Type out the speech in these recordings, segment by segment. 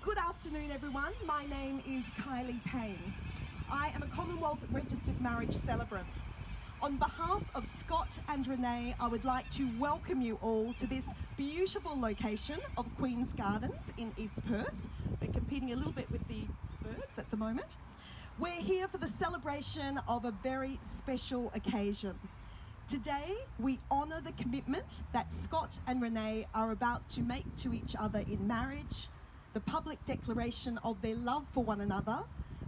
Good afternoon, everyone. My name is Kylie Payne. I am a Commonwealth Registered Marriage Celebrant. On behalf of Scott and Renee, I would like to welcome you all to this beautiful location of Queen's Gardens in East Perth. We're competing a little bit with the birds at the moment. We're here for the celebration of a very special occasion. Today, we honour the commitment that Scott and Renee are about to make to each other in marriage, the public declaration of their love for one another,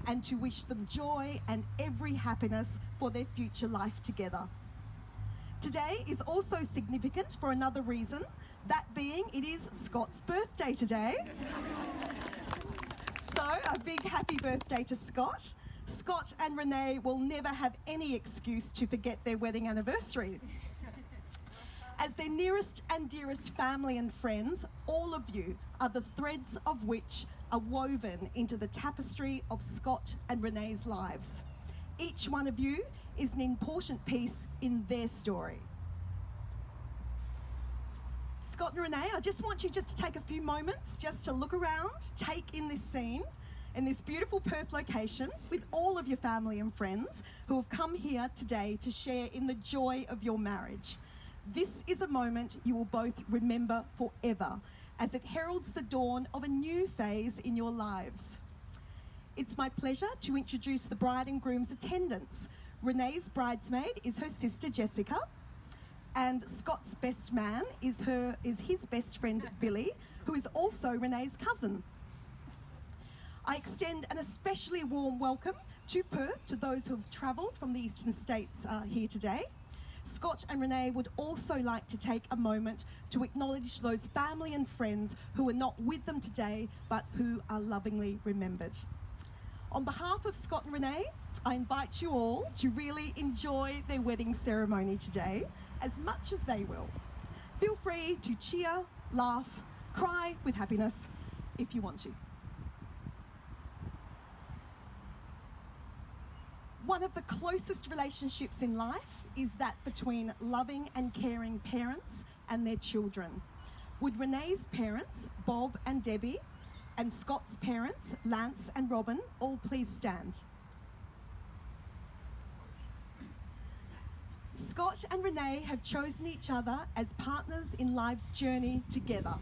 and to wish them joy and every happiness for their future life together. Today is also significant for another reason, that being it is Scott's birthday today. So a big happy birthday to Scott. Scott and Renee will never have any excuse to forget their wedding anniversary. As their nearest and dearest family and friends, all of you are the threads of which are woven into the tapestry of Scott and Renee's lives. Each one of you is an important piece in their story. Scott and Renee, I just want you to take a few moments just to look around, take in this scene, in this beautiful Perth location with all of your family and friends who have come here today to share in the joy of your marriage. This is a moment you will both remember forever as it heralds the dawn of a new phase in your lives. It's my pleasure to introduce the bride and groom's attendants. Renee's bridesmaid is her sister Jessica, and Scott's best man is his best friend Billy, who is also Renee's cousin. I extend an especially warm welcome to Perth to those who have travelled from the eastern states here today. Scott and Renee would also like to take a moment to acknowledge those family and friends who are not with them today, but who are lovingly remembered. On behalf of Scott and Renee, I invite you all to really enjoy their wedding ceremony today, as much as they will. Feel free to cheer, laugh, cry with happiness if you want to. One of the closest relationships in life is that between loving and caring parents and their children. Would Renee's parents, Bob and Debbie, and Scott's parents, Lance and Robin, all please stand? Scott and Renee have chosen each other as partners in life's journey together.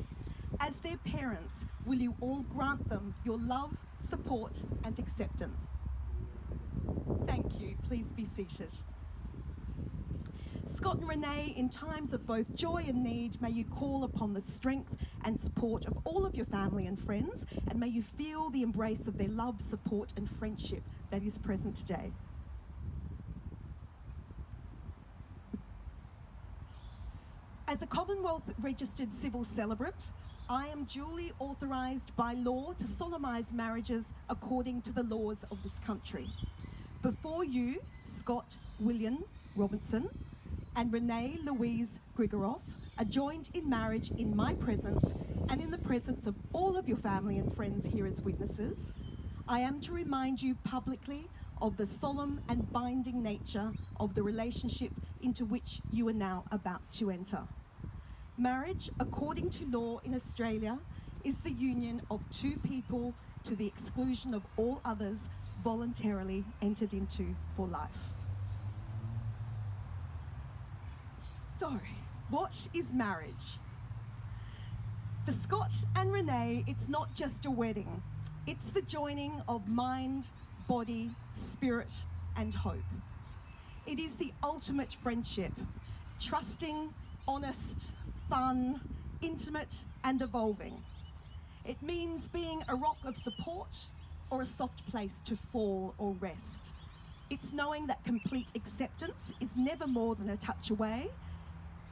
As their parents, will you all grant them your love, support and acceptance? Thank you. Please be seated. Scott and Renee, in times of both joy and need, may you call upon the strength and support of all of your family and friends, and may you feel the embrace of their love, support and friendship that is present today. As a Commonwealth Registered Civil Celebrant, I am duly authorised by law to solemnise marriages according to the laws of this country. Before you, Scott William Robinson and Renee Louise Grigoroff are joined in marriage in my presence and in the presence of all of your family and friends here as witnesses. I am to remind you publicly of the solemn and binding nature of the relationship into which you are now about to enter. Marriage, according to law in Australia, is the union of two people to the exclusion of all others voluntarily entered into for life. So, what is marriage? For Scott and Renee, it's not just a wedding. It's the joining of mind, body, spirit, and hope. It is the ultimate friendship, trusting, honest, fun, intimate, and evolving. It means being a rock of support or a soft place to fall or rest. It's knowing that complete acceptance is never more than a touch away,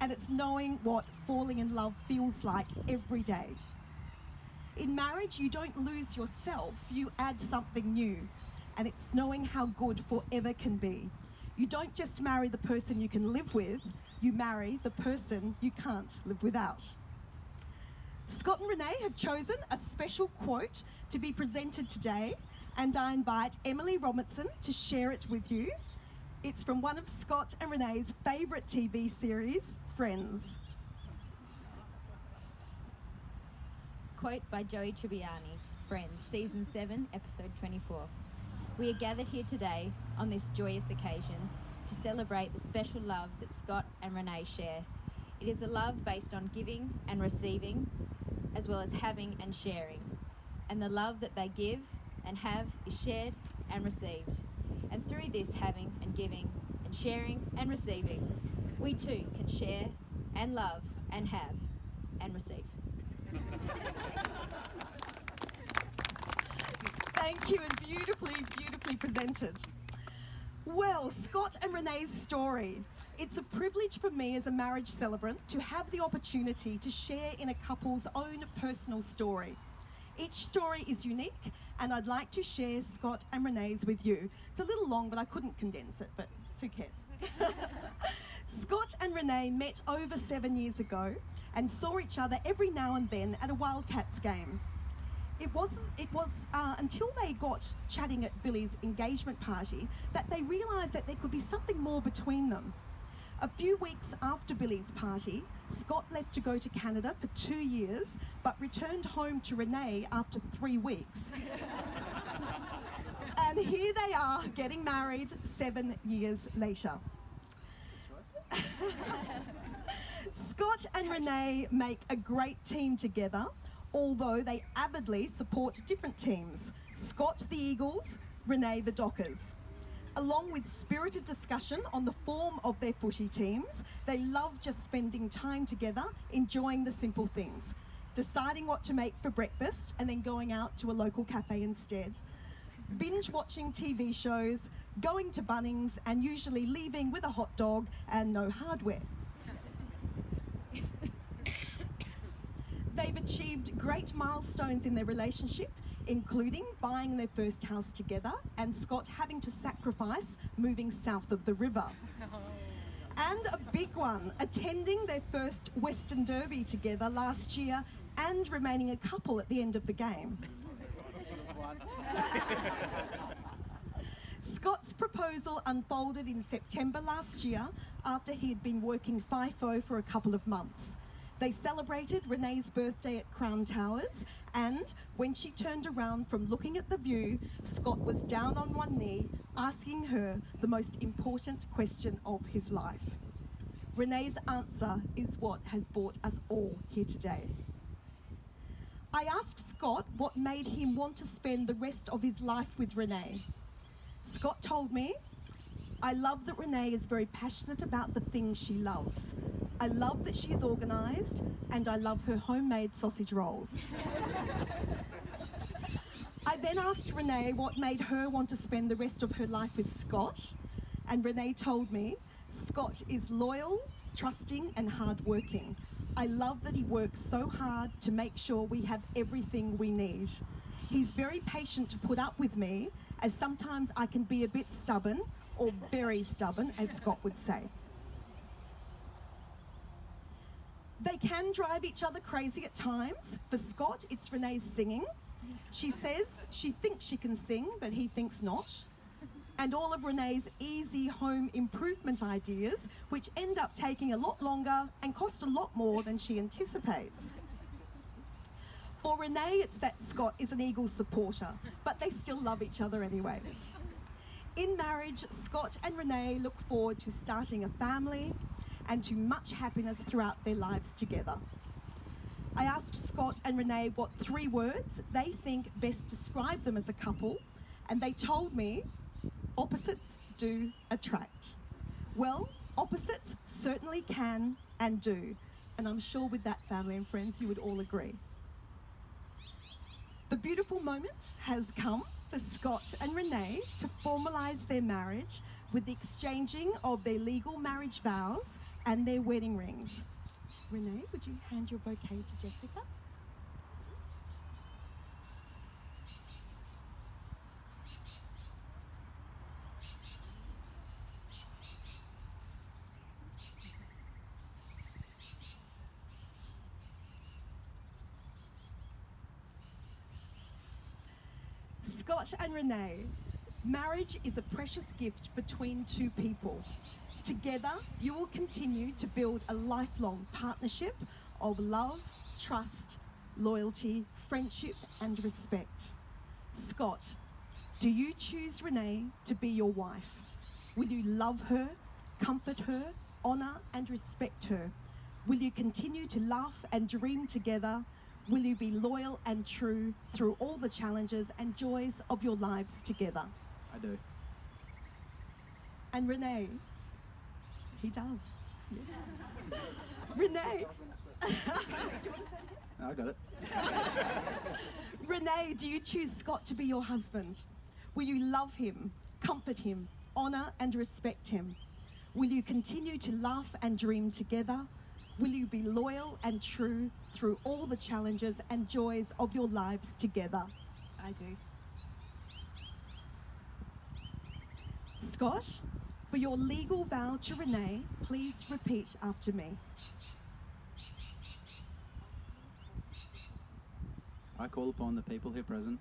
and it's knowing what falling in love feels like every day. In marriage, you don't lose yourself, you add something new, and it's knowing how good forever can be. You don't just marry the person you can live with, you marry the person you can't live without. Scott and Renee have chosen a special quote to be presented today, and I invite Emily Robinson to share it with you. It's from one of Scott and Renee's favourite TV series, Friends. quote by Joey Tribbiani, Friends, Season 7, Episode 24. We are gathered here today on this joyous occasion to celebrate the special love that Scott and Renee share. It is a love based on giving and receiving, as well as having and sharing. And the love that they give and have is shared and received. And through this having and giving and sharing and receiving, we too can share and love and have and receive. Thank you, and beautifully presented. Well, Scott and Renee's story. It's a privilege for me as a marriage celebrant to have the opportunity to share in a couple's own personal story. Each story is unique, and I'd like to share Scott and Renee's with you. It's a little long, but I couldn't condense it, but who cares? Scott and Renee met over 7 years ago and saw each other every now and then at a Wildcats game. It was until they got chatting at Billy's engagement party that they realised that there could be something more between them. A few weeks after Billy's party, Scott left to go to Canada for 2 years, but returned home to Renee after 3 weeks. And here they are, getting married 7 years later. Scott and Renee make a great team together, although they avidly support different teams. Scott the Eagles, Renee the Dockers. Along with spirited discussion on the form of their footy teams, they love just spending time together, enjoying the simple things. Deciding what to make for breakfast and then going out to a local cafe instead. Binge watching TV shows, going to Bunnings, and usually leaving with a hot dog and no hardware. They've achieved great milestones in their relationship, including buying their first house together and Scott having to sacrifice moving south of the river. And a big one, attending their first Western Derby together last year and remaining a couple at the end of the game. Scott's proposal unfolded in September last year after he had been working FIFO for a couple of months. They celebrated Renee's birthday at Crown Towers, and when she turned around from looking at the view, Scott was down on one knee, asking her the most important question of his life. Renee's answer is what has brought us all here today. I asked Scott what made him want to spend the rest of his life with Renee. Scott told me, "I love that Renee is very passionate about the things she loves. I love that she's organised, and I love her homemade sausage rolls." I then asked Renee what made her want to spend the rest of her life with Scott, and Renee told me, "Scott is loyal, trusting, and hardworking. I love that he works so hard to make sure we have everything we need. He's very patient to put up with me, as sometimes I can be a bit stubborn, or very stubborn, as Scott would say." They can drive each other crazy at times. For Scott, it's Renee's singing. She says she thinks she can sing, but he thinks not. And all of Renee's easy home improvement ideas, which end up taking a lot longer and cost a lot more than she anticipates. For Renee, it's that Scott is an Eagles supporter, but they still love each other anyway. In marriage, Scott and Renee look forward to starting a family and to much happiness throughout their lives together. I asked Scott and Renee what 3 words they think best describe them as a couple, and they told me, opposites do attract. Well, opposites certainly can and do, and I'm sure with that, family and friends, you would all agree. The beautiful moment has come for Scott and Renee to formalise their marriage with the exchanging of their legal marriage vows and their wedding rings. Renee, would you hand your bouquet to Jessica? Scott and Renee, marriage is a precious gift between 2 people. Together, you will continue to build a lifelong partnership of love, trust, loyalty, friendship, and respect. Scott, do you choose Renee to be your wife? Will you love her, comfort her, honour and respect her? Will you continue to laugh and dream together? Will you be loyal and true through all the challenges and joys of your lives together? I do. And Renee, he does. Yes. Renee. I got it. Renee, do you choose Scott to be your husband? Will you love him, comfort him, honour and respect him? Will you continue to laugh and dream together? Will you be loyal and true through all the challenges and joys of your lives together? I do. Scott, for your legal vow to Renee, please repeat after me. I call upon the people here present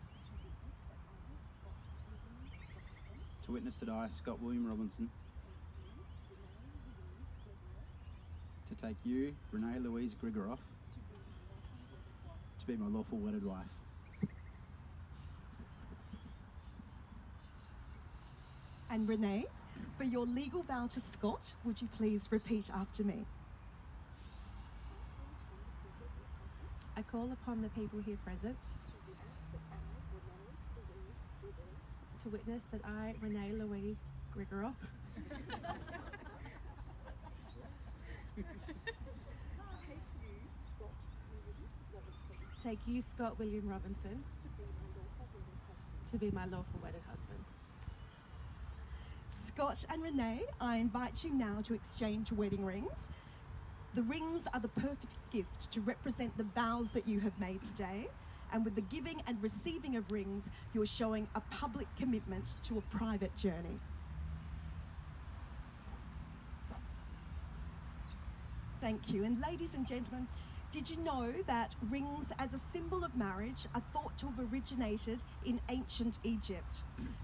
to witness that I, Scott William Robinson, to take you, Renee Louise Grigoroff, to be my lawful wedded wife. And Renee, for your legal vow to Scott, would you please repeat after me? I call upon the people here present to witness that I, Renee Louise Grigoroff, take you, Scott William Robinson, to be my lawful wedded husband. Scott and Renee, I invite you now to exchange wedding rings. The rings are the perfect gift to represent the vows that you have made today. And with the giving and receiving of rings, you're showing a public commitment to a private journey. Thank you. And ladies and gentlemen, did you know that rings as a symbol of marriage are thought to have originated in ancient Egypt?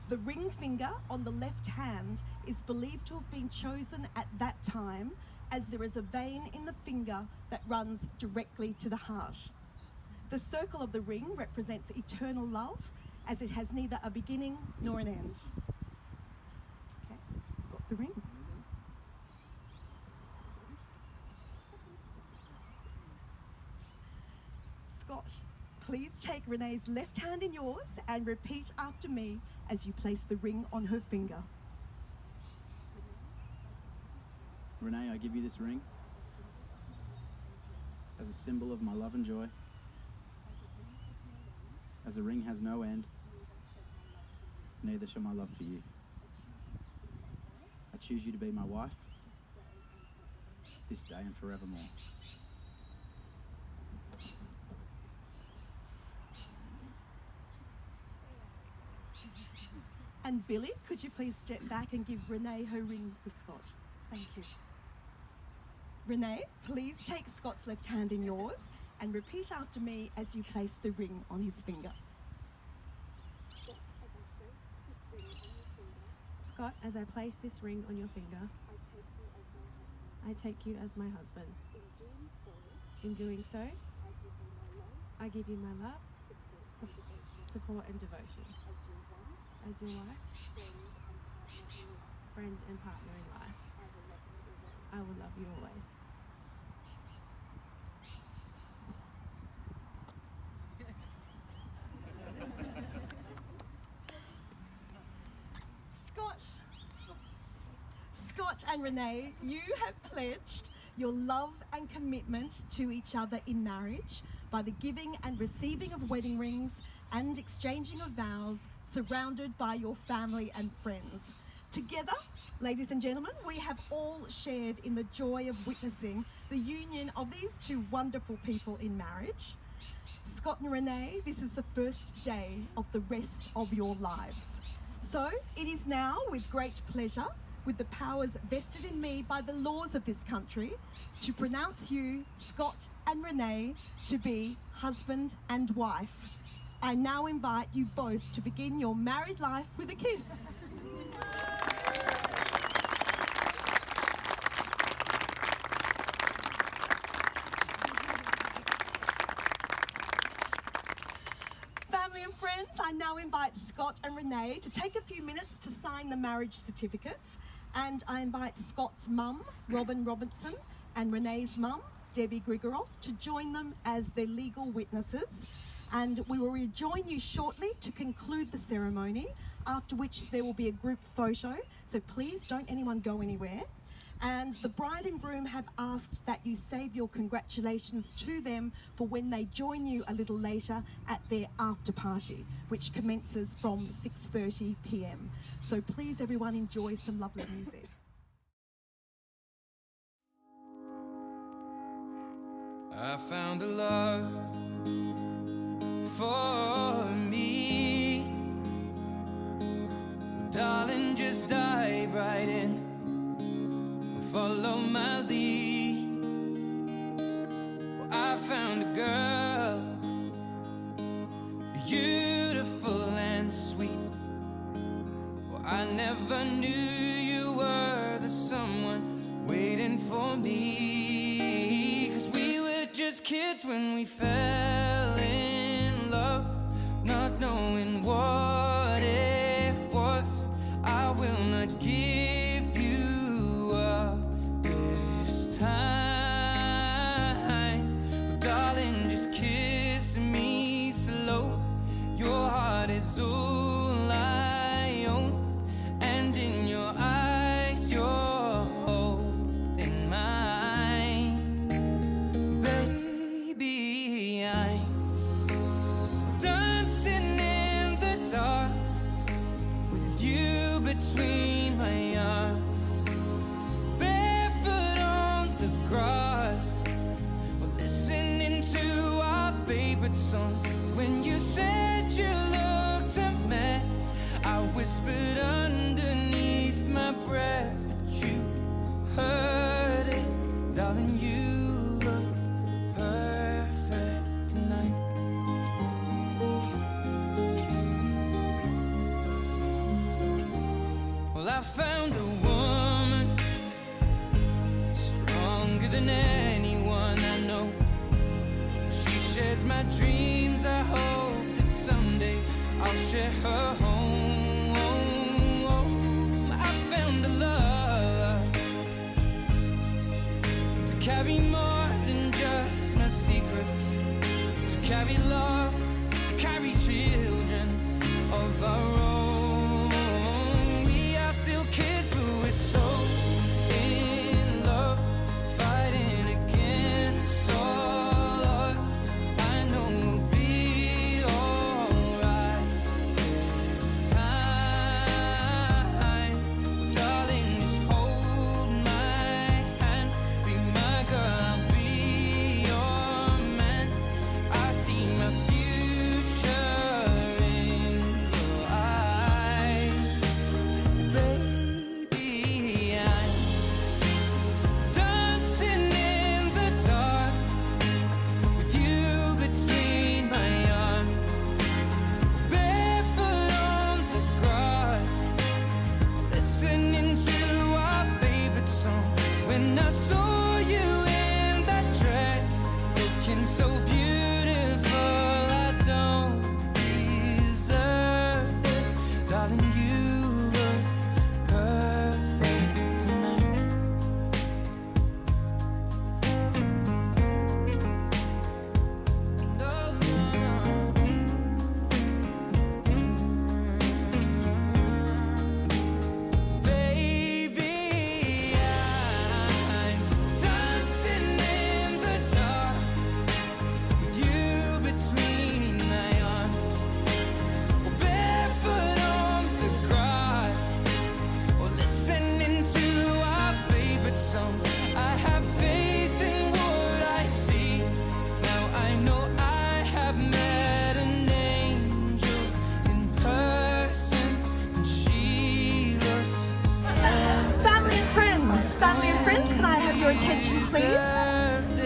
The ring finger on the left hand is believed to have been chosen at that time as there is a vein in the finger that runs directly to the heart. The circle of the ring represents eternal love, as it has neither a beginning nor an end. Okay, got the ring. Scott, please take Renee's left hand in yours and repeat after me as you place the ring on her finger. Renee, I give you this ring as a symbol of my love and joy. As the ring has no end, neither shall my love for you. I choose you to be my wife, this day and forevermore. And Billy, could you please step back and give Renee her ring for Scott? Thank you. Renee, please take Scott's left hand in yours and repeat after me as you place the ring on his finger. Scott, as I place this ring on your finger, I take you as my husband. In doing so, I give you my love, support and devotion. As your wife, friend and partner in life, I will love you always. Scott and Renee, you have pledged your love and commitment to each other in marriage by the giving and receiving of wedding rings and exchanging of vows, surrounded by your family and friends. Together, ladies and gentlemen, we have all shared in the joy of witnessing the union of these two wonderful people in marriage. Scott and Renee, this is the first day of the rest of your lives. So it is now with great pleasure, with the powers vested in me by the laws of this country, to pronounce you, Scott and Renee, to be husband and wife. I now invite you both to begin your married life with a kiss. and friends, I now invite Scott and Renee to take a few minutes to sign the marriage certificates. And I invite Scott's mum, Robin Robertson, and Renee's mum, Debbie Grigoroff, to join them as their legal witnesses. And we will rejoin you shortly to conclude the ceremony, after which there will be a group photo. So please don't anyone go anywhere. And the bride and groom have asked that you save your congratulations to them for when they join you a little later at their after party, which commences from 6:30 p.m. So please everyone enjoy some lovely music. I found a love for me. Well, darling, just dive right in. Follow my lead. Well, I found a girl, beautiful and sweet. Well, I never knew you were the someone waiting for me. 'Cause we were just kids when we fell in love, not knowing what it was. I will not give you up this time. Oh, darling, just kiss me slow. Your heart is all I own, and in your eyes you're holding mine. Baby, I'm dancing in the dark with you between my arms, barefoot on the grass, or listening to our favorite song. When you said you looked a mess, I whispered underneath my breath, but you heard it. Darling, you look perfect tonight. Well, I found a woman stronger than anyone I know. She shares my dreams. I hope that someday I'll share her home. I found a love to carry more than just my secrets, to carry love, to carry children of our own. We are still kids, but we're so in love, fighting against all odds. I know we'll be alright this time. Darling, just hold my hand, be my girl, I'll be your man. I see my future in your eyes. Baby, I'm dancing in the dark with you between my arms, barefoot on the grass, listening to our favorite song. When I saw you in that dress, looking so beautiful, I don't deserve this. Darling, you look perfect tonight. No, no, baby, I'm dancing in the dark with you between my arms, or barefoot on the grass, or listening to our favorite song. I have faith in what I see. Now I know I have met an angel in person, and she looks Family and friends, can I have your attention please?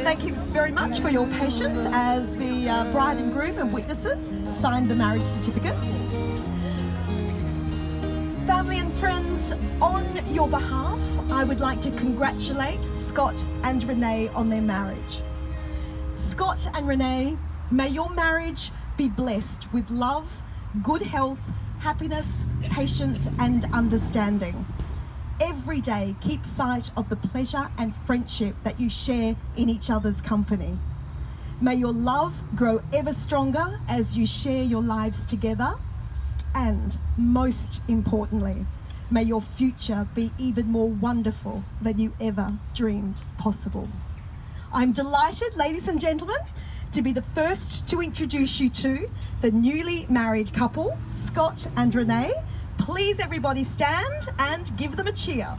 Thank you very much for your patience as the bride and groom and witnesses signed the marriage certificates. Family and friends, on your behalf, I would like to congratulate Scott and Renee on their marriage. Scott and Renee, may your marriage be blessed with love, good health, happiness, patience, and understanding. Every day, keep sight of the pleasure and friendship that you share in each other's company. May your love grow ever stronger as you share your lives together. And most importantly, may your future be even more wonderful than you ever dreamed possible. I'm delighted, ladies and gentlemen, to be the first to introduce you to the newly married couple, Scott and Renee. Please everybody stand and give them a cheer.